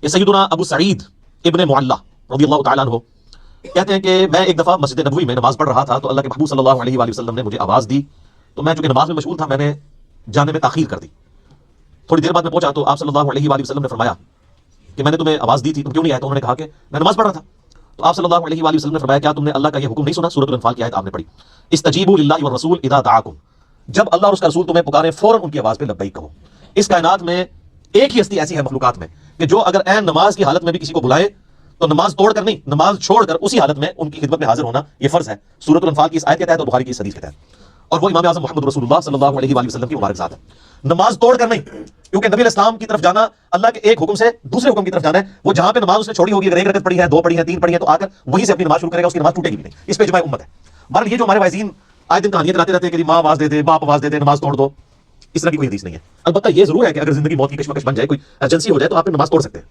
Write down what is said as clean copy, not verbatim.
یہ سیدنا ابو سعید ابن معلہ رضی اللہ تعالیٰ عنہ کہتے ہیں کہ میں ایک دفعہ مسجد نبوی میں نماز پڑھ رہا تھا تو اللہ کے محبوب صلی اللہ علیہ وآلہ وسلم نے مجھے آواز دی، تو میں چونکہ نماز میں مشغول تھا میں نے جانے میں تاخیر کر دی. تھوڑی دیر بعد میں پہنچا تو آپ صلی اللہ علیہ وآلہ وسلم نے فرمایا کہ میں نے تمہیں آواز دی تھی، تم کیوں نہیں آئے؟ تو انہوں نے کہا کہ میں نماز پڑھ رہا تھا. تو آپ صلی اللہ علیہ وآلہ وسلم نے فرمایا کیا تم نے اللہ کا یہ حکم نہیں سنا؟ سورۃ الانفال کی آیت آپ نے پڑھی، استجیبوا للہ والرسول اذا دعاکم، جب اللہ اور اس کا رسول تمہیں پکارے فوراً ان کی آواز پہ لبیک کہو. اس کائنات میں ایک ہی ہستی ایسی ہے مخلوقات میں کہ جو اگر عین نماز کی حالت میں بھی کسی کو بلائے تو نماز توڑ کر نہیں، نماز چھوڑ کر اسی حالت میں ان کی خدمت میں حاضر ہونا یہ فرض ہے، سورۃ الانفال کی اس آیت کے تحت اور بخاری کی اس حدیث کے تحت. اور وہ امام اعظم محمد رسول اللہ صلی اللہ علیہ وآلہ وسلم کی مبارک ذات ہے. نماز توڑ کر نہیں، کیونکہ نبی علیہ السلام کی طرف جانا اللہ کے ایک حکم سے دوسرے حکم کی طرف جانا ہے. وہ جہاں پہ نماز اس نے چھوڑی ہوگی، اگر ایک رکعت پڑھی ہے، 2 پڑھی ہے، 3 پڑھی ہے، تو آ کر وہیں سے اپنی نماز شروع کرے گا، اس کی نماز ٹوٹے گی بھی نہیں. اس پہ اجماع امت ہے. بہرحال یہ جو ہمارے وائزین آئے دن کہانیاں چلاتے رہتے ہیں کہ ماں آواز دے دے، باپ آواز دے دے، نماز توڑ دو، اس طرح کی کوئی حدیث نہیں ہے. البتہ یہ ضرور ہے کہ اگر زندگی موت کی کشمکش بن جائے، کوئی ایمرجنسی ہو جائے، تو آپ نماز توڑ سکتے ہیں.